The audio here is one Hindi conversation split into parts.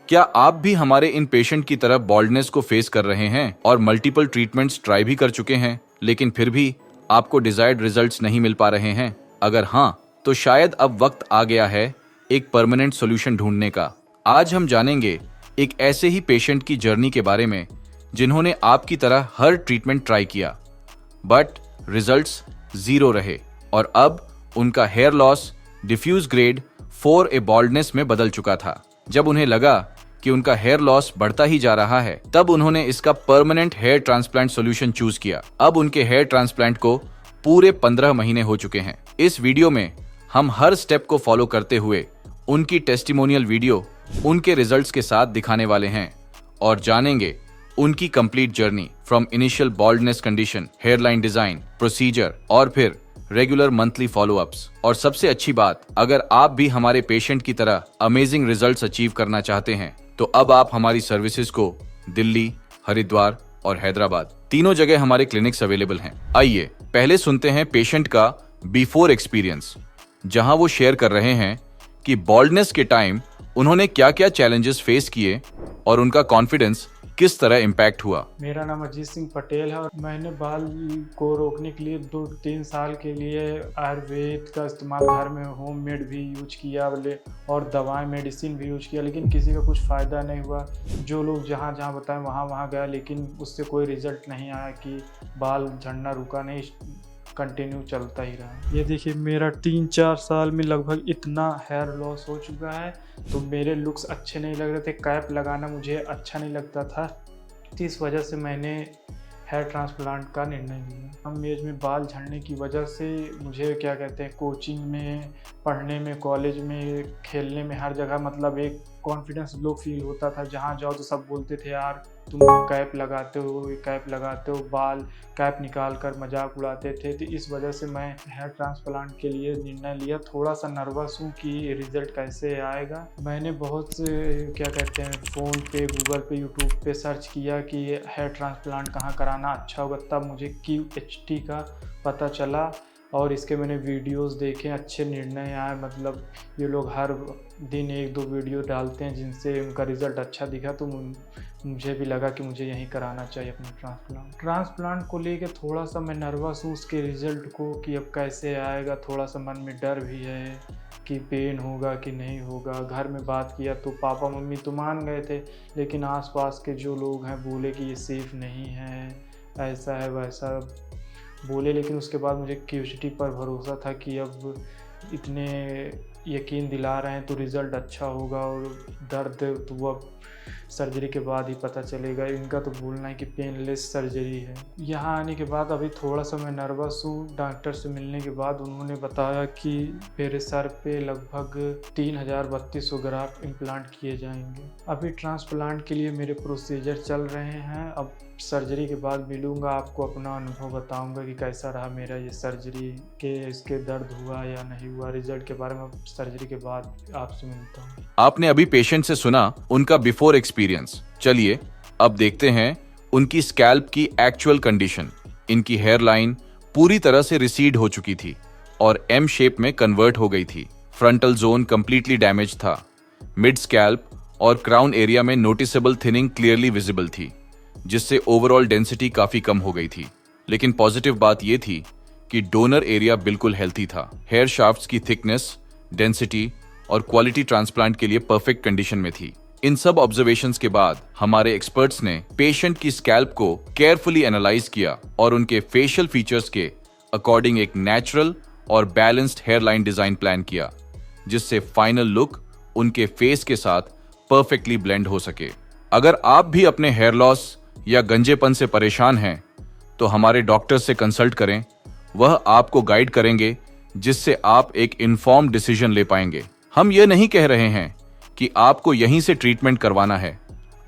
क्या आप भी हमारे इन पेशेंट की तरह बॉल्डनेस को फेस कर रहे हैं और मल्टीपल ट्रीटमेंट्स ट्राई भी कर चुके हैं, लेकिन फिर भी आपको डिजायर्ड रिजल्ट्स नहीं मिल पा रहे हैं? अगर हाँ, तो शायद अब वक्त आ गया है एक परमानेंट सॉल्यूशन ढूंढने का। आज हम जानेंगे एक ऐसे ही पेशेंट की जर्नी के बारे में जिन्होंने आपकी तरह हर ट्रीटमेंट ट्राई किया, बट रिजल्ट्स जीरो रहे, और अब उनका hair loss diffuse grade 4A baldness में बदल चुका था। जब उन्हें लगा कि उनका हेयर लॉस बढ़ता ही जा रहा है, तब उन्होंने इसका permanent hair transplant solution choose किया। अब उनके हेयर ट्रांसप्लांट को पूरे 15 महीने हो चुके हैं। इस वीडियो में हम हर स्टेप को फॉलो करते हुए उनकी टेस्टिमोनियल वीडियो उनके रिजल्ट्स के साथ दिखाने वाले हैं और जानेंगे उनकी complete journey from initial baldness condition, hairline design, procedure और फिर रेगुलर मंथली फॉलोअप्स। और सबसे अच्छी बात, अगर आप भी हमारे पेशेंट की तरह अमेजिंग रिजल्ट्स अचीव करना चाहते हैं, तो अब आप हमारी सर्विसेज को दिल्ली, हरिद्वार और हैदराबाद तीनों जगह हमारे क्लिनिक्स अवेलेबल हैं। आइए पहले सुनते हैं पेशेंट का बिफोर एक्सपीरियंस, जहां वो शेयर कर रहे हैं कि बॉल्डनेस के टाइम उन्होंने क्या क्या चैलेंजेस फेस किए और उनका कॉन्फिडेंस किस तरह इम्पैक्ट हुआ। मेरा नाम अजीत सिंह पटेल है और मैंने बाल को रोकने के लिए 2-3 साल के लिए आयुर्वेद का इस्तेमाल घर में होममेड भी यूज किया बोले, और दवाएं मेडिसिन भी यूज किया, लेकिन किसी का कुछ फ़ायदा नहीं हुआ। जो लोग जहाँ जहाँ बताएं वहाँ वहाँ गया, लेकिन उससे कोई रिजल्ट नहीं आया कि बाल झड़ना रुका नहीं, कंटिन्यू चलता ही रहा। ये देखिए, मेरा 3-4 साल में लगभग इतना हेयर लॉस हो चुका है। तो मेरे लुक्स अच्छे नहीं लग रहे थे, कैप लगाना मुझे अच्छा नहीं लगता था। तो इस वजह से मैंने हेयर ट्रांसप्लांट का निर्णय लिया। कम एज में बाल झड़ने की वजह से मुझे क्या कहते हैं, कोचिंग में, पढ़ने में, कॉलेज में, खेलने में, हर जगह मतलब एक कॉन्फिडेंस लो फील होता था। जहाँ जाओ तो सब बोलते थे, यार तुम कैप लगाते हो, ये कैप लगाते हो, बाल कैप निकाल कर मजाक उड़ाते थे। तो इस वजह से मैं हेयर ट्रांसप्लांट के लिए निर्णय लिया। थोड़ा सा नर्वस हूँ कि रिजल्ट कैसे आएगा। मैंने बहुत से क्या कहते हैं, फ़ोन पे, गूगल पे, यूट्यूब पे सर्च किया कि हेयर ट्रांसप्लांट कहाँ कराना अच्छा होगा। तब मुझे QHT का पता चला और इसके मैंने वीडियोस देखे, अच्छे निर्णय आए। मतलब ये लोग हर दिन 1-2 वीडियो डालते हैं जिनसे उनका रिज़ल्ट अच्छा दिखा, तो मुझे भी लगा कि मुझे यही कराना चाहिए अपना ट्रांसप्लांट को लेके थोड़ा सा मैं नर्वस हूँ उसके रिज़ल्ट को, कि अब कैसे आएगा। थोड़ा सा मन में डर भी है कि पेन होगा कि नहीं होगा। घर में बात किया तो पापा मम्मी तो मान गए थे, लेकिन आसपास के जो लोग हैं बोले कि ये सेफ़ नहीं है, ऐसा है वैसा बोले। लेकिन उसके बाद मुझे QHT पर भरोसा था कि अब इतने यकीन दिला रहे हैं तो रिज़ल्ट अच्छा होगा, और दर्द तो अब सर्जरी के बाद ही पता चलेगा। इनका तो बोलना है कि पेनलेस सर्जरी है। यहाँ आने के बाद अभी थोड़ा सा मैं नर्वस हूँ। डॉक्टर से मिलने के बाद उन्होंने बताया कि मेरे सर पे लगभग 3000-3200 ग्राफ्ट इम्प्लांट किए जाएंगे। अभी ट्रांसप्लांट के लिए मेरे प्रोसीजर चल रहे हैं। अब सर्जरी के बाद मिलूंगा, आपको अपना अनुभव बताऊंगा कि कैसा रहा मेरा ये सर्जरी, के इसके दर्द हुआ या नहीं हुआ। रिजल्ट के बारे में सर्जरी के बाद आपसे मिलता हूँ। आपने अभी पेशेंट से सुना उनका बिफोर एक्सपीरियंस। चलिए अब देखते हैं उनकी स्कैल्प की एक्चुअल कंडीशन। इनकी हेयर लाइन पूरी तरह से रिसीड हो चुकी थी और M शेप में कन्वर्ट हो गई थी। फ्रंटल जोन कंप्लीटली डैमेज था। मिड स्कैल्प और क्राउन एरिया में नोटिसेबल थिनिंग क्लियरली विजिबल थी, जिससे ओवरऑल डेंसिटी काफी कम हो गई थी। लेकिन पॉजिटिव बात यह थी कि डोनर एरिया बिल्कुल हेल्थी था। हेयर शाफ्ट्स की थिकनेस, डेंसिटी और क्वालिटी ट्रांसप्लांट के लिए परफेक्ट कंडीशन में थी। इन सब ऑब्जर्वेशंस के बाद हमारे एक्सपर्ट्स ने पेशेंट की स्कैल्प को केयरफुली एनालाइज किया और उनके फेशियल फीचर्स के अकॉर्डिंग एक नेचुरल और balanced hair line design plan किया, जिससे फाइनल लुक उनके फेस के साथ परफेक्टली ब्लेंड हो सके। अगर आप भी अपने हेयर लॉस या गंजेपन से परेशान हैं, तो हमारे डॉक्टर से कंसल्ट करें। वह आपको गाइड करेंगे, जिससे आप एक इन्फॉर्म्ड डिसीजन ले पाएंगे। हम ये नहीं कह रहे हैं कि आपको यहीं से ट्रीटमेंट करवाना है।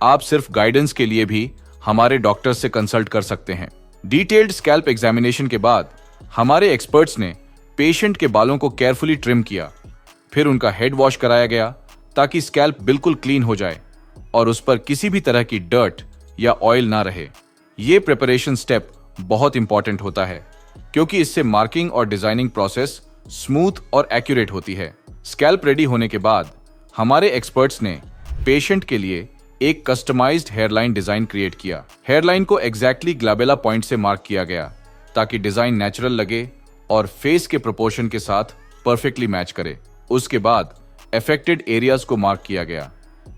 आप सिर्फ गाइडेंस के लिए भी हमारे डॉक्टर से कंसल्ट कर सकते हैं। डिटेल्ड स्कैल्प एग्जामिनेशन के बाद हमारे एक्सपर्ट्स ने पेशेंट के बालों को केयरफुली ट्रिम किया, फिर उनका हेड वॉश कराया गया ताकि स्कैल्प बिल्कुल क्लीन हो जाए और उस पर किसी भी तरह की डर्ट या ऑयल ना रहे। ये प्रिपरेशन स्टेप बहुत इंपॉर्टेंट होता है, क्योंकि इससे मार्किंग और डिजाइनिंग प्रोसेस स्मूथ और एक्यूरेट होती है। स्कैल्प रेडी होने के बाद हमारे एक्सपर्ट्स ने पेशेंट के लिए एक कस्टमाइज्ड हेयरलाइन डिजाइन क्रिएट किया। हेयरलाइन को एग्जैक्टली ग्लैबेला पॉइंट से मार्क किया गया ताकि डिजाइन नेचुरल लगे और फेस के प्रोपोर्शन के साथ परफेक्टली मैच करे। उसके बाद अफेक्टेड एरियाज को मार्क किया गया,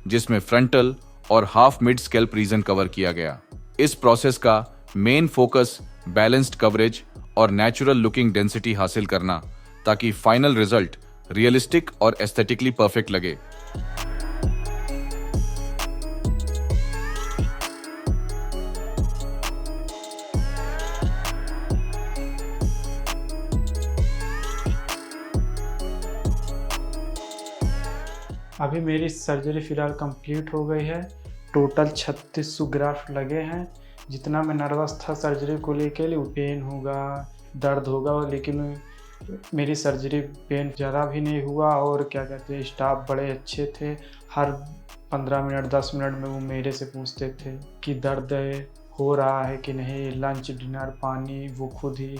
जिसमें फ्रंटल और half mid scalp region cover किया गया। इस प्रोसेस का मेन फोकस बैलेंस्ड कवरेज और नेचुरल लुकिंग डेंसिटी हासिल करना, ताकि फाइनल रिजल्ट रियलिस्टिक और एस्थेटिकली परफेक्ट लगे। अभी मेरी सर्जरी फ़िलहाल कंप्लीट हो गई है। टोटल 3600 ग्राफ्ट लगे हैं। जितना मैं नर्वस था सर्जरी को लेके, पेन होगा, दर्द होगा, लेकिन मेरी सर्जरी पेन ज़रा भी नहीं हुआ। और क्या कहते हैं, स्टाफ बड़े अच्छे थे। हर 15 मिनट 10 मिनट में वो मेरे से पूछते थे कि दर्द हो रहा है कि नहीं, लंच डिनर पानी वो खुद ही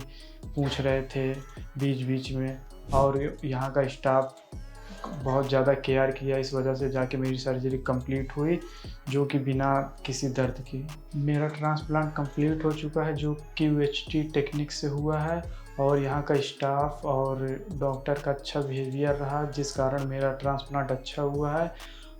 पूछ रहे थे बीच बीच में। और यहाँ का स्टाफ बहुत ज़्यादा केयर किया, इस वजह से जाके मेरी सर्जरी कंप्लीट हुई, जो कि बिना किसी दर्द की। मेरा ट्रांसप्लांट कंप्लीट हो चुका है, जो कि QHT टेक्निक से हुआ है। और यहाँ का स्टाफ और डॉक्टर का अच्छा बिहेवियर रहा, जिस कारण मेरा ट्रांसप्लांट अच्छा हुआ है।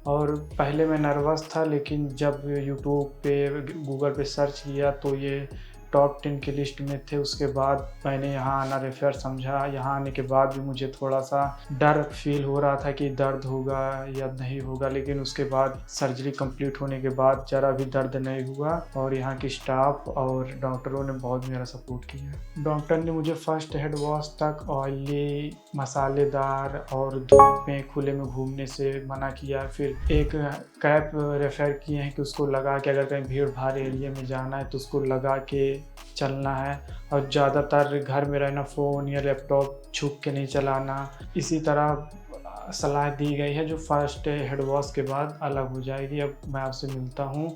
और पहले मैं नर्वस था, लेकिन जब यूट्यूब पे गूगल पे सर्च किया तो ये टॉप 10 की लिस्ट में थे। उसके बाद मैंने यहाँ आना रेफर समझा। यहाँ आने के बाद भी मुझे थोड़ा सा डर फील हो रहा था कि दर्द होगा या नहीं होगा, लेकिन उसके बाद सर्जरी कंप्लीट होने के बाद ज़रा भी दर्द नहीं हुआ। और यहाँ के स्टाफ और डॉक्टरों ने बहुत मेरा सपोर्ट किया। डॉक्टर ने मुझे फर्स्ट हेड वॉश तक ऑयली, मसालेदार और धूप में खुले में घूमने से मना किया। फिर एक कैप रेफर किए हैं कि उसको लगा के अगर कहीं भीड़ भाड़ एरिया में जाना है तो उसको लगा के चलना है। और ज़्यादातर घर में रहना, फ़ोन या लैपटॉप छुप के नहीं चलाना। इसी तरह सलाह दी गई है, जो फर्स्ट हेड वॉश के बाद अलग हो जाएगी। अब मैं आपसे मिलता हूँ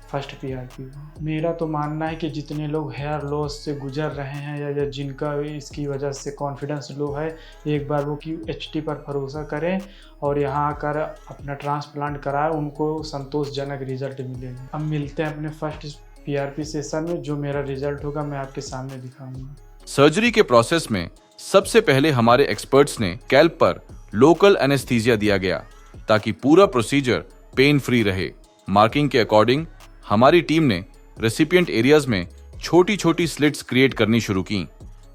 फर्स्ट PRP। मेरा तो मानना है कि जितने लोग हेयर लॉस से गुजर रहे हैं या जिनका इसकी वजह से कॉन्फिडेंस लो है, एक बार वो QHT पर भरोसा करें और यहाँ आकर अपना ट्रांसप्लांट कराएं, उनको संतोषजनक रिजल्ट मिलेगा। अब मिलते हैं अपने फर्स्ट PRP सेशन में। जो मेरा रिजल्ट होगा मैं आपके सामने दिखाऊंगा। सर्जरी के प्रोसेस में सबसे पहले हमारे एक्सपर्ट्स ने स्कैल्प पर लोकल एनेस्थीसिया दिया गया, ताकि पूरा प्रोसीजर पेन फ्री रहे। मार्किंग के अकॉर्डिंग हमारी टीम ने रेसिपिएंट एरियाज में छोटी छोटी स्लिट्स क्रिएट करनी शुरू की,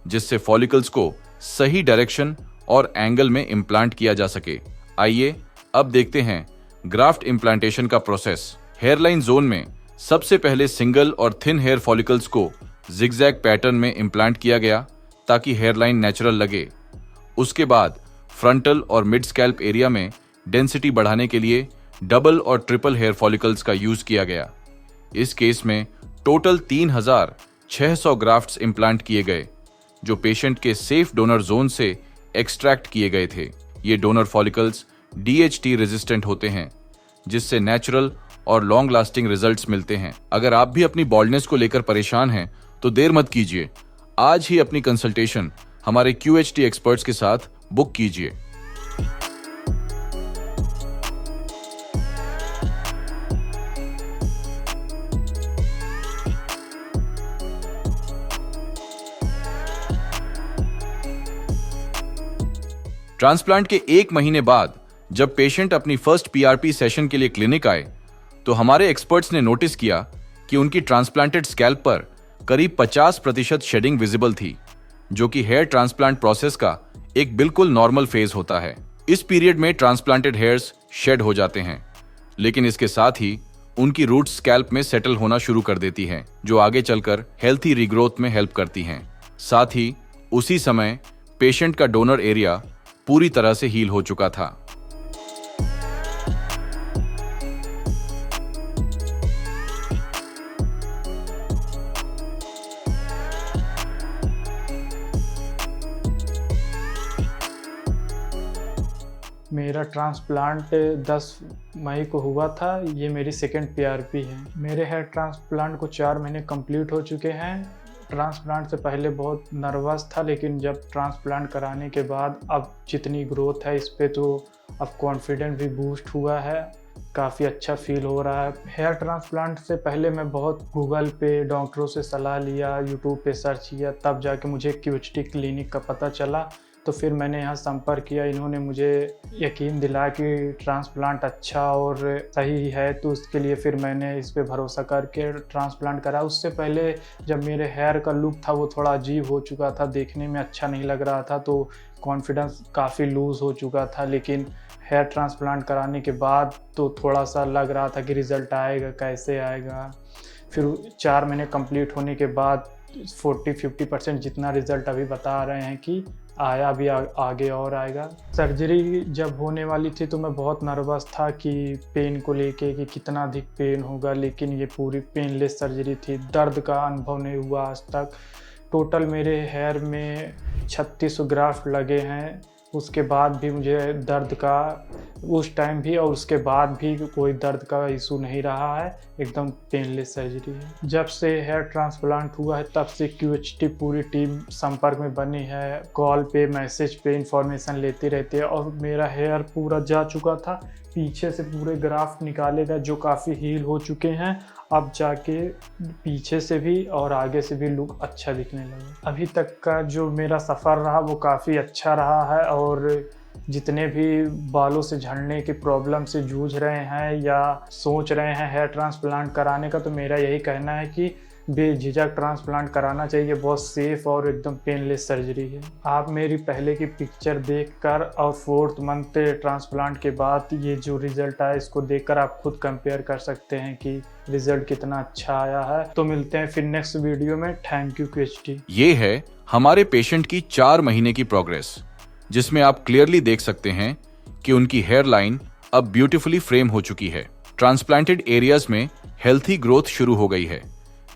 जिससे फॉलिकल्स को सही डायरेक्शन और एंगल में इम्प्लांट किया जा सके। आइए अब देखते हैं ग्राफ्ट इम्प्लांटेशन का प्रोसेस। हेयरलाइन जोन में सबसे पहले सिंगल और थिन हेयर फॉलिकल्स को जिगजैग पैटर्न में इम्प्लांट किया गया, ताकि हेयरलाइन नेचुरल लगे। उसके बाद फ्रंटल और मिड स्कैल्प एरिया में डेंसिटी बढ़ाने के लिए डबल और ट्रिपल हेयर फॉलिकल्स का यूज किया गया। इस केस में टोटल 3600 ग्राफ्ट्स इम्प्लांट किए गए, जो पेशेंट के सेफ डोनर जोन से एक्सट्रैक्ट किए गए थे। ये डोनर फॉलिकल्स DHT रेजिस्टेंट होते हैं, जिससे नेचुरल और लॉन्ग लास्टिंग रिजल्ट्स मिलते हैं। अगर आप भी अपनी बॉल्डनेस को लेकर परेशान हैं तो देर मत कीजिए, आज ही अपनी कंसल्टेशन हमारे QHT एक्सपर्ट्स के साथ बुक कीजिए। ट्रांसप्लांट के 1 महीने बाद जब पेशेंट अपनी फर्स्ट PRP सेशन के लिए क्लिनिक आए, तो हमारे एक्सपर्ट्स ने नोटिस किया कि उनकी ट्रांसप्लांटेड स्कैल्प पर करीब 50% शेडिंग विजिबल थी, जो कि हेयर ट्रांसप्लांट प्रोसेस का एक बिल्कुल नॉर्मल फेज होता है। इस पीरियड में ट्रांसप्लांटेड हेयर्स शेड हो जाते हैं, लेकिन इसके साथ ही उनकी रूट्स स्कैल्प में सेटल होना शुरू कर देती हैं, जो आगे चलकर हेल्थी रीग्रोथ में हेल्प करती हैं। साथ ही उसी समय पेशेंट का डोनर एरिया पूरी तरह से हील हो चुका था। मेरा ट्रांसप्लांट 10 मई को हुआ था। ये मेरी सेकंड PRP है। मेरे हेयर ट्रांसप्लांट को 4 महीने कंप्लीट हो चुके हैं। ट्रांसप्लांट से पहले बहुत नर्वस था, लेकिन जब ट्रांसप्लांट कराने के बाद अब जितनी ग्रोथ है इस पे तो अब कॉन्फिडेंस भी बूस्ट हुआ है, काफ़ी अच्छा फील हो रहा है। हेयर ट्रांसप्लांट से पहले मैं बहुत गूगल पे डॉक्टरों से सलाह लिया, यूट्यूब पे सर्च किया, तब जाके मुझे क्यूएचटी क्लिनिक का पता चला। तो फिर मैंने यहाँ संपर्क किया, इन्होंने मुझे यकीन दिलाया कि ट्रांसप्लांट अच्छा और सही है, तो उसके लिए फिर मैंने इस पे भरोसा करके ट्रांसप्लांट करा। उससे पहले जब मेरे हेयर का लुक था वो थोड़ा अजीब हो चुका था, देखने में अच्छा नहीं लग रहा था, तो कॉन्फिडेंस काफ़ी लूज़ हो चुका था। लेकिन हेयर ट्रांसप्लांट कराने के बाद तो थोड़ा-सा लग रहा था कि रिज़ल्ट आएगा, कैसे आएगा। फिर 4 महीने कंप्लीट होने के बाद 40-50% जितना रिज़ल्ट अभी बता रहे हैं कि आया, अभी आगे और आएगा। सर्जरी जब होने वाली थी तो मैं बहुत नर्वस था कि पेन को लेके कि कितना अधिक पेन होगा, लेकिन ये पूरी पेनलेस सर्जरी थी। दर्द का अनुभव नहीं हुआ आज तक। टोटल मेरे हेयर में 36 ग्राफ्ट लगे हैं। उसके बाद भी मुझे दर्द का उस टाइम भी और उसके बाद भी कोई दर्द का इशू नहीं रहा है, एकदम पेनलेस सर्जरी है। जब से हेयर ट्रांसप्लांट हुआ है तब से क्यूएचटी पूरी टीम संपर्क में बनी है, कॉल पे मैसेज पे इंफॉर्मेशन लेती रहती है। और मेरा हेयर पूरा जा चुका था, पीछे से पूरे ग्राफ्ट निकाले गए जो काफ़ी हील हो चुके हैं। अब जाके पीछे से भी और आगे से भी लुक अच्छा दिखने लगा। अभी तक का जो मेरा सफ़र रहा वो काफ़ी अच्छा रहा है, और जितने भी बालों से झड़ने की प्रॉब्लम से जूझ रहे हैं या सोच रहे हैं हेयर ट्रांसप्लांट कराने का, तो मेरा यही कहना है कि बेझिझक ट्रांसप्लांट कराना चाहिए। बहुत सेफ़ और एकदम पेनलेस सर्जरी है। आप मेरी पहले की पिक्चर देखकर और 4th मंथ ट्रांसप्लांट के बाद ये जो रिज़ल्ट आया इसको देखकर आप खुद कंपेयर कर सकते हैं कि रिज़ल्ट कितना अच्छा आया है। तो मिलते हैं फिर नेक्स्ट वीडियो में। Thank you QHT. ये है हमारे पेशेंट की 4 महीने की प्रोग्रेस, जिसमें आप क्लियरली देख सकते हैं कि उनकी हेयर लाइन अब ब्यूटीफुली फ्रेम हो चुकी है। ट्रांसप्लांटेड एरियाज में हेल्थी ग्रोथ शुरू हो गई है,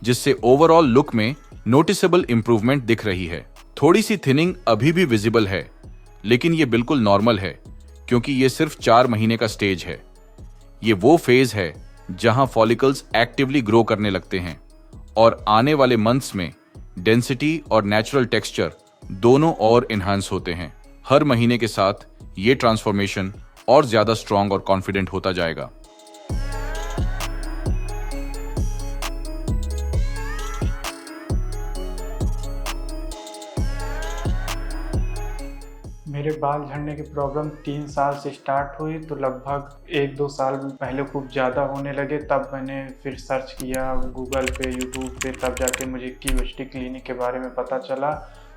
जिससे ओवरऑल लुक में नोटिसेबल इंप्रूवमेंट दिख रही है। थोड़ी सी थिनिंग अभी भी विजिबल है, लेकिन ये बिल्कुल नॉर्मल है, क्योंकि ये सिर्फ 4 महीने का स्टेज है। ये वो फेज है जहां फॉलिकल्स एक्टिवली ग्रो करने लगते हैं, और आने वाले मंथ्स में डेंसिटी और नेचुरल टेक्सचर दोनों और इन्हांस होते हैं। हर महीने के साथ ये ट्रांसफॉर्मेशन और ज्यादा स्ट्रांग और कॉन्फिडेंट होता जाएगा। मेरे बाल झड़ने की प्रॉब्लम 3 साल से स्टार्ट हुई, तो लगभग 1-2 साल पहले खूब ज़्यादा होने लगे। तब मैंने फिर सर्च किया गूगल पे, यूट्यूब पे, तब जाके मुझे क्यूएचटी क्लिनिक के बारे में पता चला,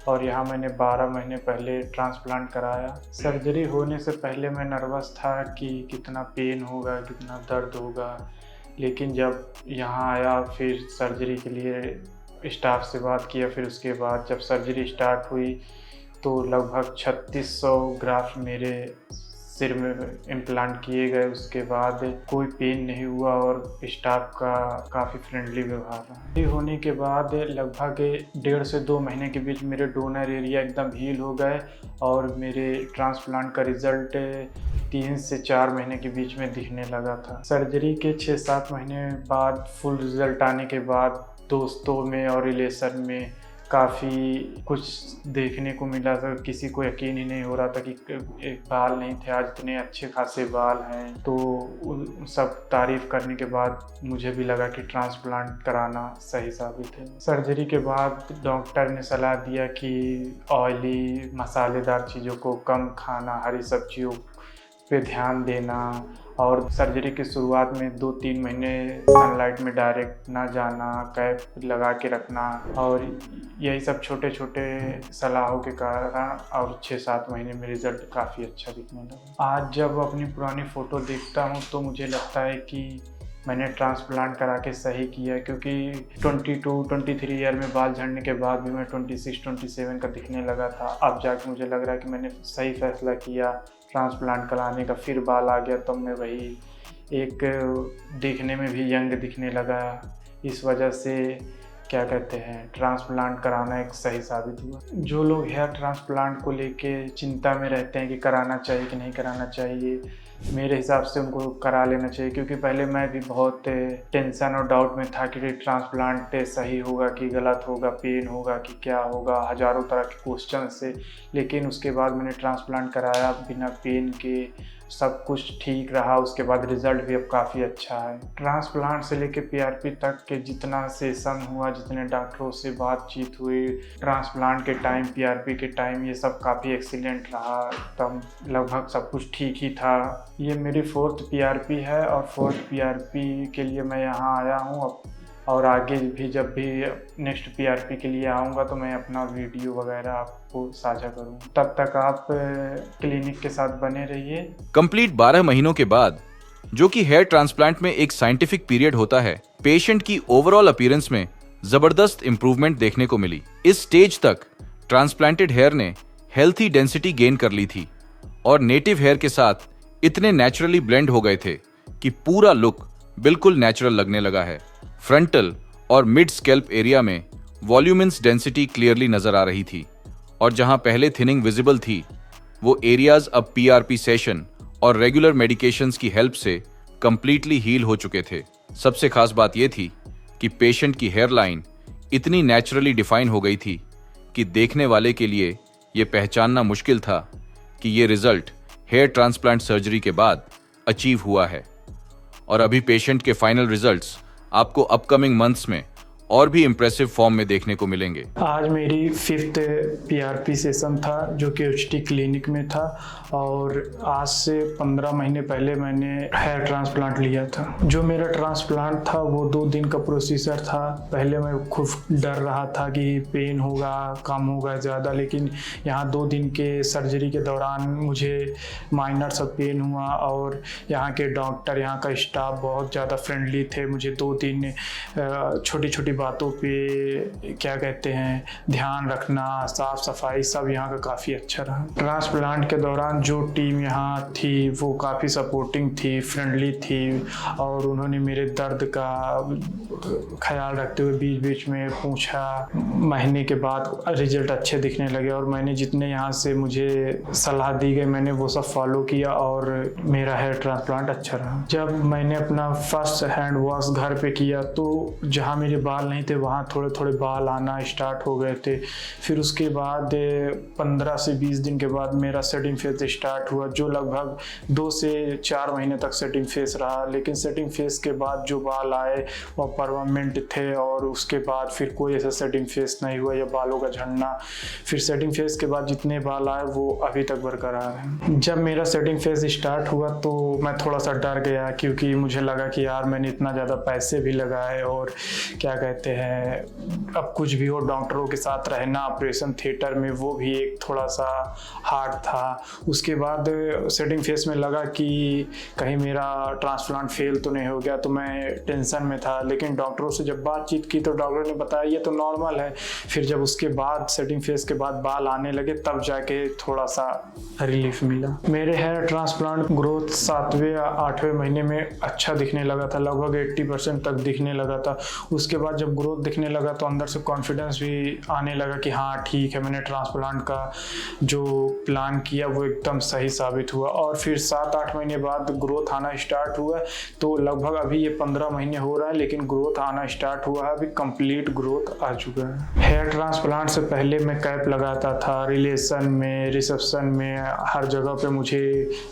और यहाँ मैंने 12 महीने पहले ट्रांसप्लांट कराया। सर्जरी होने से पहले मैं नर्वस था कि कितना पेन होगा, कितना दर्द होगा, लेकिन जब यहाँ आया फिर सर्जरी के लिए स्टाफ से बात किया, फिर उसके बाद जब सर्जरी स्टार्ट हुई तो लगभग 3600 ग्राफ्ट मेरे सिर में इम्प्लांट किए गए। उसके बाद कोई पेन नहीं हुआ और स्टाफ का काफ़ी फ्रेंडली व्यवहार रहा। ये होने के बाद लगभग 1.5 से 2 महीने के बीच मेरे डोनर एरिया एकदम हील हो गए, और मेरे ट्रांसप्लांट का रिज़ल्ट 3 से 4 महीने के बीच में दिखने लगा था। सर्जरी के 6-7 महीने बाद फुल रिज़ल्ट आने के बाद दोस्तों में और रिलेशन में काफ़ी कुछ देखने को मिला था। किसी को यकीन ही नहीं हो रहा था कि एक बाल नहीं थे, आज इतने अच्छे खासे बाल हैं। तो सब तारीफ़ करने के बाद मुझे भी लगा कि ट्रांसप्लांट कराना सही साबित है। सर्जरी के बाद डॉक्टर ने सलाह दिया कि ऑयली मसालेदार चीज़ों को कम खाना, हरी सब्जियों पे ध्यान देना, और सर्जरी की शुरुआत में 2-3 महीने सनलाइट में डायरेक्ट ना जाना, कैप लगा के रखना, और यही सब छोटे छोटे सलाहों के कारण और 6-7 महीने में रिज़ल्ट काफ़ी अच्छा दिखने लगा। आज जब अपनी पुरानी फ़ोटो देखता हूँ तो मुझे लगता है कि मैंने ट्रांसप्लांट करा के सही किया, क्योंकि 22-23 ईयर में बाल झड़ने के बाद भी मैं 26-27 का दिखने लगा था। अब जाके मुझे लग रहा है कि मैंने सही फैसला किया ट्रांसप्लांट कराने का। फिर बाल आ गया तो मैं वही एक दिखने में भी यंग दिखने लगा। इस वजह से क्या कहते हैं, ट्रांसप्लांट कराना एक सही साबित हुआ। जो लोग हेयर ट्रांसप्लांट को लेके चिंता में रहते हैं कि कराना चाहिए कि नहीं कराना चाहिए, मेरे हिसाब से उनको करा लेना चाहिए, क्योंकि पहले मैं भी बहुत टेंशन और डाउट में था कि ट्रांसप्लांट सही होगा कि गलत होगा, पेन होगा कि क्या होगा, हज़ारों तरह के क्वेश्चन से। लेकिन उसके बाद मैंने ट्रांसप्लांट कराया बिना पेन के, सब कुछ ठीक रहा। उसके बाद रिजल्ट भी अब काफ़ी अच्छा है। ट्रांसप्लांट से लेके पीआरपी तक के जितना सेशन हुआ, जितने डॉक्टरों से बातचीत हुई, ट्रांसप्लांट के टाइम, पीआरपी के टाइम, ये सब काफ़ी एक्सीलेंट रहा। तब लगभग सब कुछ ठीक ही था। ये मेरी 4th पीआरपी है और 4th पीआरपी के लिए मैं यहाँ आया हूँ। और आगे भी जब भी नेक्स्ट पीआरपी के लिए आऊँगा तो मैं अपना वीडियो वगैरह आपको साझा करूँ। तब तक आप क्लिनिक के साथ बने रहिए। कंप्लीट 12 महीनों के बाद, जो कि हेयर ट्रांसप्लांट में एक साइंटिफिक पीरियड होता है, पेशेंट की ओवरऑल अपीयरेंस में जबरदस्त इंप्रूवमेंट देखने को मिली। इस स्टेज तक ट्रांसप्लांटेड हेयर ने हेल्थी डेंसिटी गेन कर ली थी और नेटिव हेयर के साथ इतने नेचुरली ब्लेंड हो गए थे कि पूरा लुक बिल्कुल नेचुरल लगने लगा है। फ्रंटल और मिड स्कैल्प एरिया में वॉल्यूमिन्स डेंसिटी क्लियरली नजर आ रही थी और जहां पहले थिनिंग विजिबल थी, वो एरियाज अब पीआरपी सेशन और रेगुलर मेडिकेशंस की हेल्प से कंप्लीटली हील हो चुके थे। सबसे खास बात यह थी कि पेशेंट की हेयर लाइन इतनी नेचुरली डिफाइन हो गई थी कि देखने वाले के लिए यह पहचानना मुश्किल था कि ये रिजल्ट हेयर ट्रांसप्लांट सर्जरी के बाद अचीव हुआ है। और अभी पेशेंट के फाइनल रिजल्ट्स आपको अपकमिंग मंथ्स में और भी इम्प्रेसिव फॉर्म में देखने को मिलेंगे। आज मेरी 5th पीआरपी सेशन था जो कि एचटी क्लिनिक में था और आज से 15 महीने पहले मैंने हेयर ट्रांसप्लांट लिया था। जो मेरा ट्रांसप्लांट था वो 2 दिन का प्रोसीजर था। पहले मैं खूब डर रहा था कि पेन होगा, कम होगा, ज़्यादा, लेकिन यहाँ 2 दिन के सर्जरी के दौरान मुझे माइनर सा पेन हुआ और यहाँ के डॉक्टर, यहाँ का स्टाफ बहुत ज़्यादा फ्रेंडली थे। मुझे 2 दिन छोटी छोटी बातों पे क्या कहते हैं ध्यान रखना, साफ सफाई, सब यहाँ का काफ़ी अच्छा रहा। ट्रांसप्लांट के दौरान जो टीम यहाँ थी वो काफ़ी सपोर्टिंग थी, फ्रेंडली थी और उन्होंने मेरे दर्द का ख्याल रखते हुए बीच बीच में पूछा। महीने के बाद रिजल्ट अच्छे दिखने लगे और मैंने जितने यहाँ से मुझे सलाह दी गई मैंने वो सब फॉलो किया और मेरा हेयर ट्रांसप्लांट अच्छा रहा। जब मैंने अपना फर्स्ट हैंड वॉश घर पे किया तो जहाँ मेरे बाल नहीं थे वहाँ थोड़े थोड़े बाल आना स्टार्ट हो गए थे। फिर उसके बाद 15 से 20 दिन के बाद मेरा सेटिंग फेज स्टार्ट हुआ, जो लगभग 2 से 4 महीने तक सेटिंग फेज रहा। लेकिन सेटिंग फेज के बाद जो बाल आए वो परमानेंट थे और उसके बाद फिर कोई ऐसा सेटिंग फेज नहीं हुआ या बालों का झड़ना। फिर सेटिंग फेज के बाद जितने बाल आए वो अभी तक बरकरार हैं। जब मेरा सेटिंग फेज स्टार्ट हुआ तो मैं थोड़ा सा डर गया क्योंकि मुझे लगा कि यार मैंने इतना ज़्यादा पैसे भी लगाए और क्या कहते हैं अब कुछ भी हो डॉक्टरों के साथ रहना ऑपरेशन थिएटर में वो भी एक थोड़ा सा हार्ड था। उसके बाद सेटिंग फेज में लगा कि कहीं मेरा ट्रांसप्लांट फेल तो नहीं हो गया, तो मैं टेंशन में था। लेकिन डॉक्टरों से जब बातचीत की तो डॉक्टर ने बताया ये तो नॉर्मल है। फिर जब उसके बाद सेटिंग फेज के बाद बाल आने लगे तब जाके थोड़ा सा रिलीफ मिला। मेरे हेयर ट्रांसप्लांट ग्रोथ 7वें या 8वें महीने में अच्छा दिखने लगा था, लगभग 80% तक दिखने लगा था। उसके बाद जब ग्रोथ दिखने लगा तो अंदर से कॉन्फिडेंस भी आने लगा कि हाँ ठीक है, मैंने ट्रांसप्लांट का जो प्लान किया वो एकदम सही साबित हुआ। और फिर 7-8 महीने बाद ग्रोथ आना स्टार्ट हुआ, तो लगभग अभी ये 15 महीने हो रहा है लेकिन ग्रोथ आना स्टार्ट हुआ है, अभी कंप्लीट ग्रोथ आ चुका है। हेयर ट्रांसप्लांट से पहले मैं कैप लगाता था, रिलेशन में, रिसेप्शन में, हर जगह पे मुझे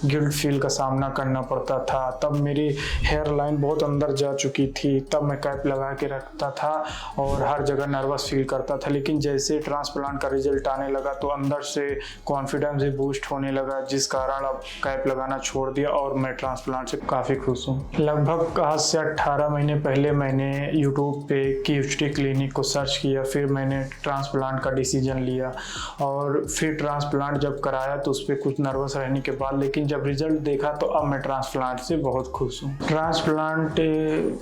गिल्ट फील का सामना करना पड़ता था। तब मेरी हेयर लाइन बहुत अंदर जा चुकी थी, तब मैं कैप लगा के रखता था और हर जगह नर्वस फील करता था। लेकिन जैसे ट्रांसप्लांट का रिजल्ट आने लगा तो अंदर से कॉन्फिडेंस भी बूस्ट होने लगा, जिस कारण अब कैप लगाना छोड़ दिया और मैं ट्रांसप्लांट से काफ़ी खुश हूँ। लगभग आज से 18 महीने पहले मैंने यूट्यूब पे QHT क्लिनिक को सर्च किया, फिर मैंने ट्रांसप्लांट का डिसीजन लिया और फिर ट्रांसप्लांट जब कराया तो उस पर कुछ नर्वस रहने के बाद, लेकिन जब रिजल्ट देखा तो अब मैं ट्रांसप्लांट से बहुत खुश हूँ। ट्रांसप्लांट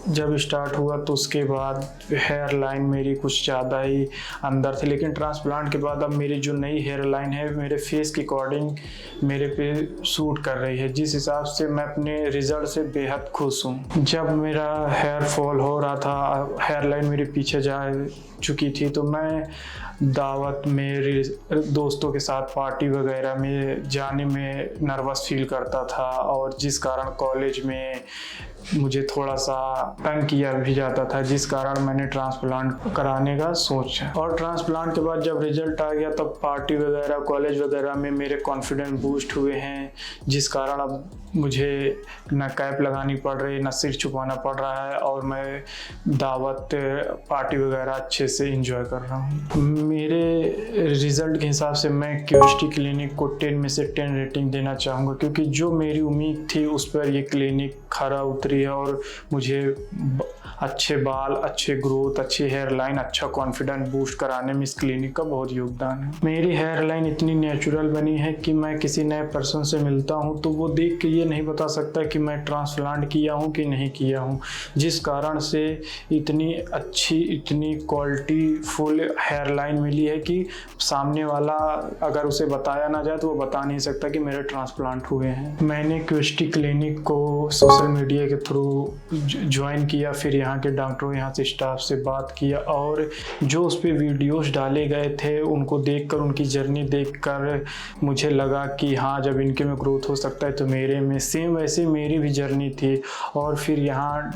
जब स्टार्ट हुआ तो उसके बाद हेयर लाइन मेरी कुछ ज़्यादा ही अंदर थी, लेकिन ट्रांसप्लांट के बाद अब मेरी जो नई हेयर लाइन है मेरे फेस के अकॉर्डिंग मेरे पे सूट कर रही है, जिस हिसाब से मैं अपने रिजल्ट से बेहद खुश हूँ। जब मेरा हेयर फॉल हो रहा था, हेयर लाइन मेरे पीछे जा चुकी थी, तो मैं दावत में, दोस्तों के साथ पार्टी वगैरह में जाने में नर्वस फील करता था और जिस कारण कॉलेज में मुझे थोड़ा सा तंग किया भी जाता था, जिस कारण मैंने ट्रांसप्लांट कराने का सोचा। और ट्रांसप्लांट के बाद जब रिजल्ट आ गया तब पार्टी वगैरह, कॉलेज वगैरह में मेरे कॉन्फिडेंस बूस्ट हुए हैं, जिस कारण अब मुझे ना कैप लगानी पड़ रही, ना सिर छुपाना पड़ रहा है, और मैं दावत पार्टी वगैरह अच्छे से एंजॉय कर रहा हूँ। मेरे रिज़ल्ट के हिसाब से मैं क्यूएचटी क्लिनिक को 10 में से 10 रेटिंग देना चाहूँगा, क्योंकि जो मेरी उम्मीद थी उस पर ये क्लिनिक खरा उतरी है और मुझे अच्छे बाल, अच्छे ग्रोथ, अच्छी हेयर लाइन, अच्छा कॉन्फिडेंस बूस्ट कराने में इस क्लिनिक का बहुत योगदान है। मेरी हेयर लाइन इतनी नेचुरल बनी है कि मैं किसी नए पर्सन से मिलता हूं तो वो देख के ये नहीं बता सकता कि मैं ट्रांसप्लांट किया हूं कि नहीं किया हूं, जिस कारण से इतनी अच्छी, इतनी क्वालिटी फुल हेयर लाइन मिली है कि सामने वाला अगर उसे बताया ना जाए तो वो बता नहीं सकता कि मेरे ट्रांसप्लांट हुए हैं। मैंने क्यूएचटी क्लिनिक को सोशल मीडिया के थ्रू ज्वाइन किया, फिर यहाँ के डॉक्टरों, यहाँ से स्टाफ से बात किया, और जो उस पर वीडियोस डाले गए थे उनको देखकर, उनकी जर्नी देखकर मुझे लगा कि हाँ, जब इनके में ग्रोथ हो सकता है तो मेरे में सेम वैसे मेरी भी जर्नी थी। और फिर यहाँ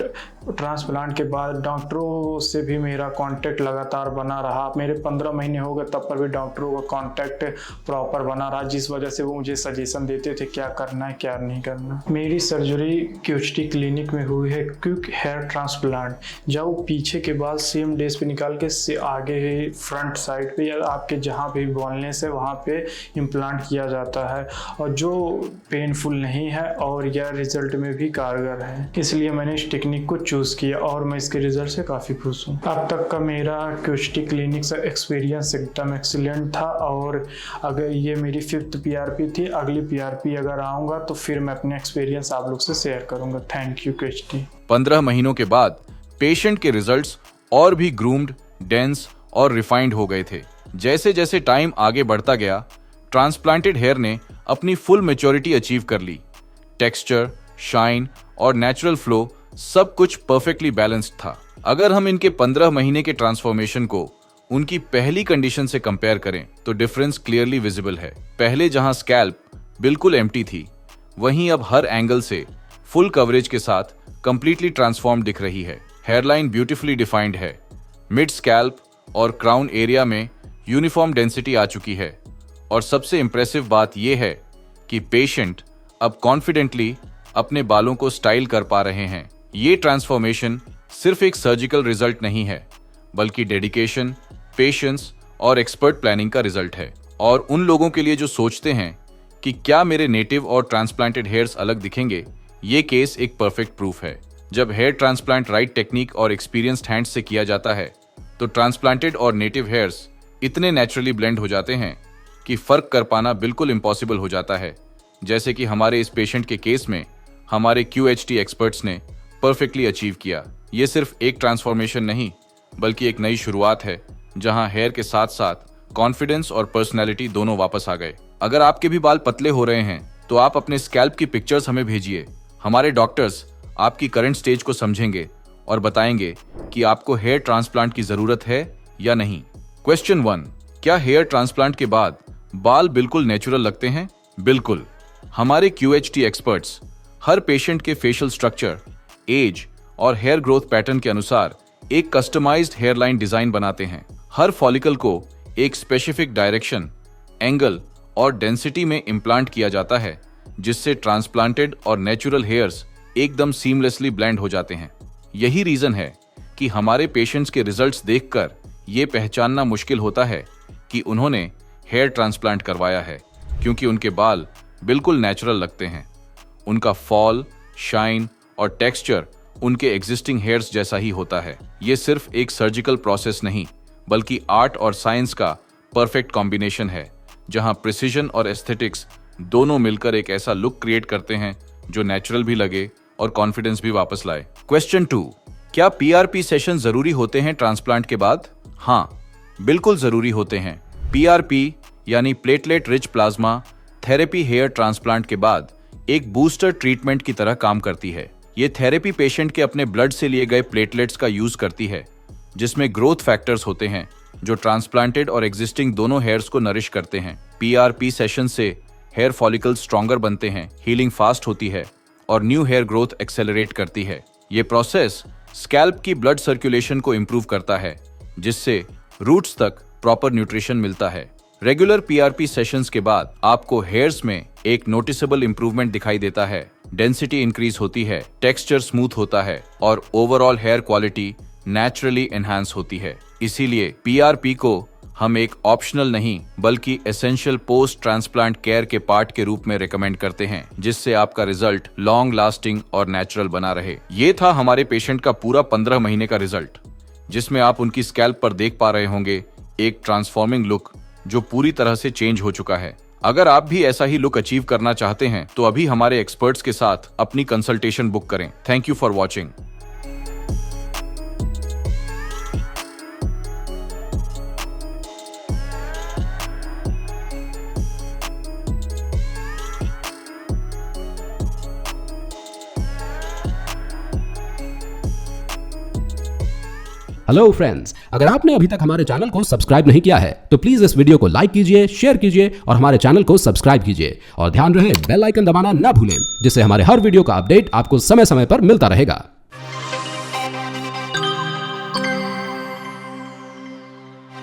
ट्रांसप्लांट के बाद डॉक्टरों से भी मेरा कांटेक्ट लगातार बना रहा। मेरे 15 महीने हो गए तब पर भी डॉक्टरों का कांटेक्ट प्रॉपर बना रहा, जिस वजह से वो मुझे सजेशन देते थे क्या करना है क्या नहीं करना। मेरी सर्जरी क्यूएचटी क्लिनिक में हुई है क्विक हेयर ट्रांसप्लांट, जब वो पीछे के बाल सेम डेज पे निकाल के आगे फ्रंट साइड पे या आपके जहाँ भी बोलनेस है वहाँ पे इम्प्लांट किया जाता है, और जो पेनफुल नहीं है और यह रिजल्ट में भी कारगर है। इसलिए मैंने इस टेक्निक को चूज़ किया और मैं इसके रिजल्ट से काफ़ी खुश हूँ। अब तक का मेरा क्यूएचटी क्लिनिक से एक्सपीरियंस एकदम एक्सीलेंट था, और अगर ये मेरी 5th PRP थी, अगली PRP अगर आऊँगा तो फिर मैं अपने एक्सपीरियंस आप लोग से शेयर करूँगा। Thank you क्यूएचटी। 15 महीनों के बाद पेशेंट के रिजल्ट्स और भी ग्रूम्ड, डेंस और रिफाइंड हो गए थे। जैसे जैसे टाइम आगे बढ़ता गया, ट्रांसप्लांटेड हेयर ने अपनी फुल मैच्योरिटी अचीव कर ली। टेक्सचर, शाइन और नेचुरल फ्लो सब कुछ परफेक्टली बैलेंस्ड था। अगर हम इनके 15 महीने के ट्रांसफॉर्मेशन को उनकी पहली कंडीशन से कंपेयर करें तो डिफरेंस क्लियरली विजिबल है। पहले जहां स्कैल्प बिल्कुल एम्प्टी थी, वहीं अब हर एंगल से फुल कवरेज के साथ कंप्लीटली ट्रांसफॉर्म दिख रही है। हेयरलाइन ब्यूटीफुली डिफाइंड है। मिड स्कैल्प और क्राउन एरिया में यूनिफॉर्म डेंसिटी आ चुकी है, और सबसे इंप्रेसिव बात यह है कि पेशेंट अब कॉन्फिडेंटली अपने बालों को स्टाइल कर पा रहे हैं। ये ट्रांसफॉर्मेशन सिर्फ एक सर्जिकल रिजल्ट नहीं है, बल्कि डेडिकेशन, पेशेंस और एक्सपर्ट प्लानिंग का रिजल्ट है। और उन लोगों के लिए जो सोचते हैं कि क्या मेरे नेटिव और ट्रांसप्लांटेड हेयर्स अलग दिखेंगे, ये केस एक परफेक्ट प्रूफ है। जब हेयर ट्रांसप्लांट राइट टेक्निक और एक्सपीरियंस्ड हैंड्स से किया जाता है तो ट्रांसप्लांटेड और नेटिव हेयर्स इतने नेचुरली ब्लेंड हो जाते हैं कि फर्क कर पाना बिल्कुल इम्पॉसिबल हो जाता है। जैसे कि हमारे इस पेशेंट के केस में हमारे क्यूएचटी एक्सपर्ट्स ने परफेक्टली अचीव किया। ये सिर्फ एक ट्रांसफॉर्मेशन नहीं, बल्कि एक नई शुरुआत है, जहां हेयर के साथ साथ कॉन्फिडेंस और पर्सनैलिटी दोनों वापस आ गए। अगर आपके भी बाल पतले हो रहे हैं तो आप अपने स्कैल्प की पिक्चर्स हमें भेजिए। हमारे डॉक्टर्स आपकी करंट स्टेज को समझेंगे और बताएंगे कि आपको हेयर ट्रांसप्लांट की जरूरत है या नहीं। क्वेश्चन 1, क्या हेयर ट्रांसप्लांट के बाद बाल बिल्कुल नेचुरल लगते हैं? बिल्कुल। हमारे क्यूएचटी एक्सपर्ट्स हर पेशेंट के फेशियल स्ट्रक्चर, एज और हेयर ग्रोथ पैटर्न के अनुसार एक कस्टमाइज्ड हेयर लाइन डिजाइन बनाते हैं। हर फॉलिकल को एक स्पेसिफिक डायरेक्शन, एंगल और डेंसिटी में इम्प्लांट किया जाता है, जिससे ट्रांसप्लांटेड और नेचुरल हेयर्स एकदम सीमलेसली ब्लेंड हो जाते हैं। यही रीजन है कि हमारे पेशेंट्स के रिजल्ट्स देखकर ये पहचानना मुश्किल होता है कि उन्होंने हेयर ट्रांसप्लांट करवाया है, क्योंकि उनके बाल बिल्कुल नेचुरल लगते हैं। उनका फॉल, शाइन और टेक्सचर उनके एग्जिस्टिंग हेयर्स जैसा ही होता है। ये सिर्फ एक सर्जिकल प्रोसेस नहीं, बल्कि आर्ट और साइंस का परफेक्ट कॉम्बिनेशन है, जहां प्रिसीजन और एस्थेटिक्स दोनों मिलकर एक ऐसा लुक क्रिएट करते हैं जो नेचुरल भी लगे और कॉन्फिडेंस भी वापस लाए। क्वेश्चन 2, क्या पीआरपी सेशन जरूरी होते हैं ट्रांसप्लांट के बाद? हाँ, बिल्कुल जरूरी होते हैं। पीआरपी यानी platelet rich plasma therapy hair transplant के बाद एक बूस्टर ट्रीटमेंट की तरह काम करती है। ये थेरेपी पेशेंट के अपने ब्लड से लिए गए प्लेटलेट्स का यूज करती है, जिसमें ग्रोथ फैक्टर्स होते हैं जो ट्रांसप्लांटेड और एग्जिस्टिंग दोनों हेयर्स को नरिश करते हैं। पीआरपी सेशन से हेयर फॉलिकल्स स्ट्रॉन्गर बनते हैं, हीलिंग फास्ट होती है और न्यू हेयर ग्रोथ एक्सेलरेट करती है। ये प्रोसेस स्कैल्प की ब्लड सर्कुलेशन को इंप्रूव करता है, जिससे रूट्स तक प्रॉपर न्यूट्रिशन मिलता है। रेगुलर पीआरपी सेशंस के बाद आपको हेयर्स में एक नोटिसेबल इंप्रूवमेंट दिखाई देता है, डेंसिटी इंक्रीज होती है, टेक्सचर स्मूथ होता है और overall hair quality naturally enhance होती है। इसीलिए PRP को हम एक ऑप्शनल नहीं बल्कि एसेंशियल पोस्ट ट्रांसप्लांट केयर के पार्ट के रूप में रिकमेंड करते हैं, जिससे आपका रिजल्ट लॉन्ग लास्टिंग और नेचुरल बना रहे। ये था हमारे पेशेंट का पूरा 15 महीने का रिजल्ट, जिसमें आप उनकी स्कैल्प पर देख पा रहे होंगे एक ट्रांसफॉर्मिंग लुक जो पूरी तरह से चेंज हो चुका है। अगर आप भी ऐसा ही लुक अचीव करना चाहते हैं तो अभी हमारे एक्सपर्ट्स के साथ अपनी कंसल्टेशन बुक करें। Thank you for watching. Hello friends, अगर आपने अभी तक हमारे चैनल को सब्सक्राइब नहीं किया है तो प्लीज इस वीडियो को लाइक कीजिए, शेयर कीजिए और हमारे चैनल को सब्सक्राइब कीजिए और ध्यान रहे बेल आइकन दबाना ना भूलें, जिससे हमारे हर वीडियो का अपडेट आपको समय समय पर मिलता रहेगा।